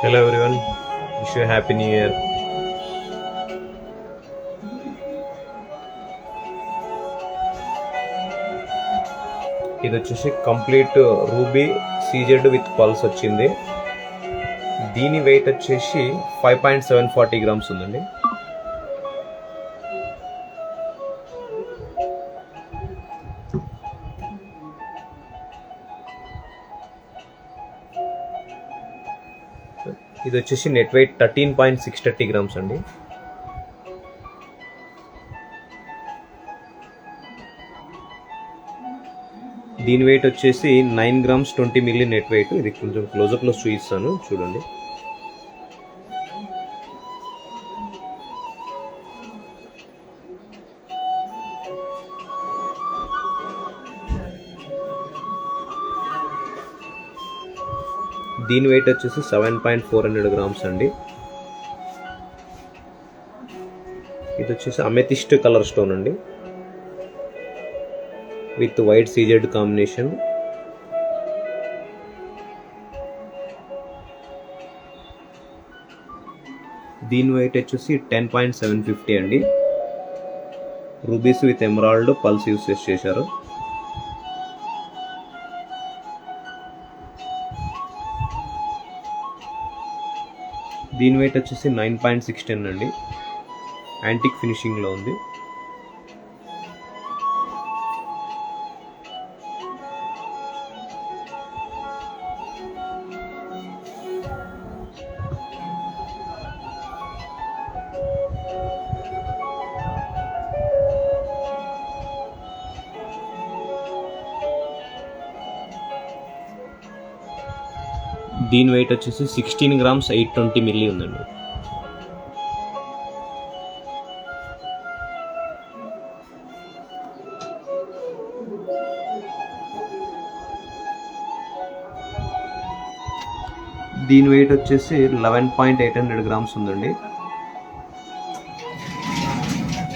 Hello everyone, wish you a happy new year. ఇది వచ్చేసి complete ruby CZ with pulse వచ్చింది. దీని wait వచ్చేసి 5.740 గ్రామ్స్ ఉందండి. ఇది వచ్చేసి నెట్ వెయిట్ 13.630 గ్రామ్స్ అండి. దీని వెయిట్ వచ్చేసి 9 గ్రామ్స్ 20 మిల్లీ నెట్ వెయిట్. ఇది కొంచెం క్లోజప్లో చూపిస్తాను చూడండి. దీని వెయిట్ వచ్చేసి 7.400 గ్రామ్స్ అండి. ఇది వచ్చేసి అమెథిస్ట్ కలర్ స్టోన్ అండి విత్ వైట్ సీజెడ్ కాంబినేషన్. దీని వెయిట్ వచ్చేసి 10.750 అండి. Rubies with emerald pulse use చేశారు. దీని వెయిట్ వచ్చేసి 9.16 అండి. యాంటిక్ ఫినిషింగ్లో ఉంది. దీని వెయిట్ వచ్చేసి 16 గ్రామ్స్ 820 మిల్లీ ఉందండి. దీని వెయిట్ వచ్చేసి 11.800 గ్రామ్స్ ఉందండి.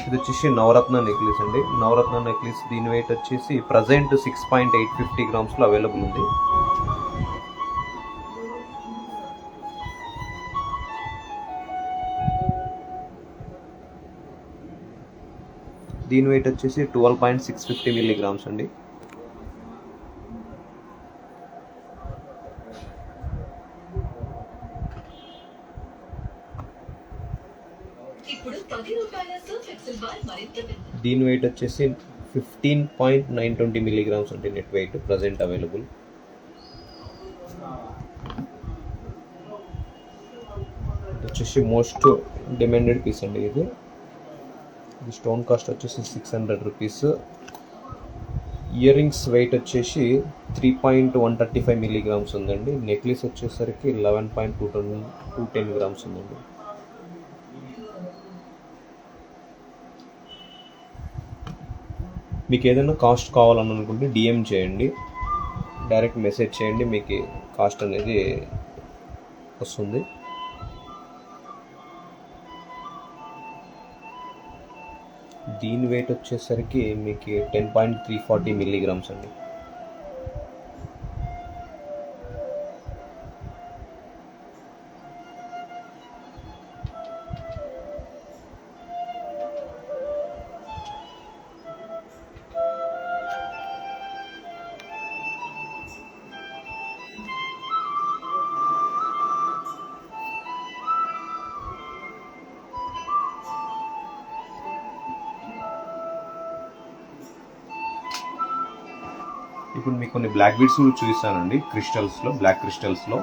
ఇది వచ్చేసి నవరత్న నెక్లెస్ అండి. నవరత్న నెక్లెస్ దీని వెయిట్ వచ్చేసి ప్రజెంట్ 6.850 గ్రామ్స్లో అవైలబుల్ ఉంది. దీని వెయిట్ వచ్చేసి 12.650 మిల్లీగ్రామ్స్ అండి. దీని వెయిట్ వచ్చేసి 15.920 మిల్లీగ్రామ్స్ అంటే నెట్ వెయిట్ ప్రజెంట్ అవైలబుల్. వచ్చేసి మోస్ట్ డిమాండెడ్ పీస్ అండి ఇది. స్టోన్ కాస్ట్ వచ్చేసి 600 రూపీస్. ఇయర్ రింగ్స్ వెయిట్ వచ్చేసి 3.135 మిల్లీగ్రామ్స్ ఉందండి. నెక్లెస్ వచ్చేసరికి 11.210 గ్రామ్స్ ఉందండి. మీకు ఏదైనా కాస్ట్ కావాలని అనుకుంటే డిఎం చేయండి, డైరెక్ట్ మెసేజ్ చేయండి, మీకు కాస్ట్ అనేది వస్తుంది. దీని వెయిట్ వచ్చేసరికి మీకు 10.340 మిల్లీగ్రామ్స్ అండి. ఇప్పుడు మీకు కొన్ని బ్లాక్ బీడ్స్ కూడా చూపిస్తానండి. క్రిస్టల్స్లో, బ్లాక్ క్రిస్టల్స్లో.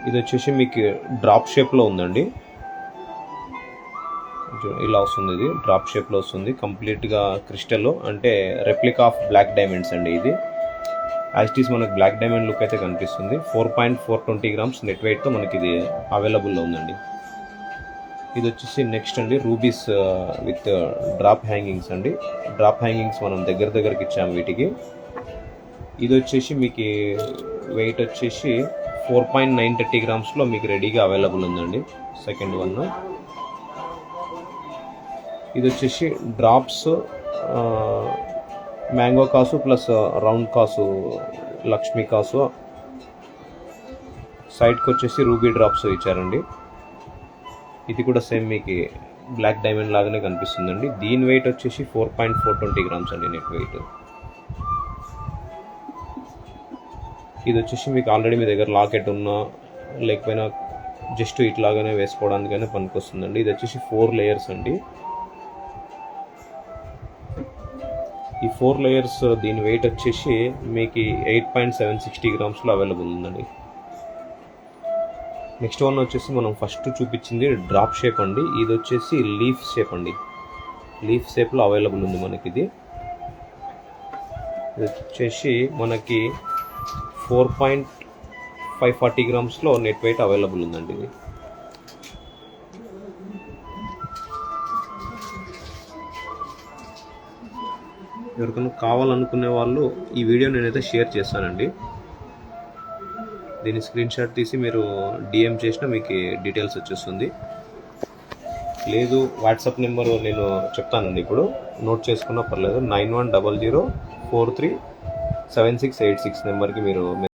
ఇది వచ్చేసి మీకు డ్రాప్ షేప్లో ఉందండి. ఇలా వస్తుంది. ఇది డ్రాప్ షేప్లో వస్తుంది. కంప్లీట్గా క్రిస్టల్ అంటే రెప్లికా ఆఫ్ బ్లాక్ డైమండ్స్ అండి. ఇది యాజ్టీస్ మనకు బ్లాక్ డైమండ్ లుక్ అయితే కనిపిస్తుంది. 4.420 గ్రామ్స్ నెట్ వెయిట్తో మనకి ఇది అవైలబుల్లో ఉందండి. ఇది వచ్చేసి నెక్స్ట్ అండి రూబీస్ విత్ డ్రాప్ హ్యాంగింగ్స్ అండి. డ్రాప్ హ్యాంగింగ్స్ మనం దగ్గరికి ఇచ్చాము వీటికి. ఇది వచ్చేసి మీకు వెయిట్ వచ్చేసి 4.930 గ్రామ్స్లో మీకు రెడీగా అవైలబుల్ ఉందండి. సెకండ్ వన్ ఇది వచ్చేసి డ్రాప్స్ మ్యాంగో కాసు ప్లస్ రౌండ్ కాసు లక్ష్మీ కాసు, సైడ్కి వచ్చేసి రూబీ డ్రాప్స్ ఇచ్చారండి. ఇది కూడా సేమ్ మీకు బ్లాక్ డైమండ్ లాగానే కనిపిస్తుందండి. దీని వెయిట్ వచ్చేసి 4.420 గ్రామ్స్ అండి నెట్ వెయిట్. ఇది వచ్చేసి మీకు ఆల్రెడీ మీ దగ్గర లాకెట్ ఉన్నా లేకపోయినా జస్ట్ ఇట్లాగానే వేసుకోవడానికైనా పనికొస్తుందండి. ఇది వచ్చేసి 4 లేయర్స్ అండి. ఈ 4 లేయర్స్ దీని వెయిట్ వచ్చేసి మీకు 8.760 గ్రామ్స్లో అవైలబుల్ ఉందండి. నెక్స్ట్ వన్ వచ్చేసి మనం ఫస్ట్ చూపించింది డ్రాప్ షేప్ అండి. ఇది వచ్చేసి లీఫ్ షేప్ అండి. లీఫ్ షేప్లో అవైలబుల్ ఉంది మనకి. ఇది వచ్చేసి మనకి 4.540 గ్రామ్స్లో నెట్ వెయిట్ అవైలబుల్ ఉందండి. ఇది ఎవరికైనా కావాలనుకునే వాళ్ళు ఈ వీడియో నేనైతే షేర్ చేస్తానండి. దీన్ని స్క్రీన్ షాట్ తీసి మీరు డిఎం చేసినా మీకు డీటెయిల్స్ వచ్చేస్తుంది. లేదు వాట్సాప్ నెంబర్ నేను చెప్తానండి, ఇప్పుడు నోట్ చేసుకున్నా పర్లేదు. 9100437686 నెంబర్కి మీరు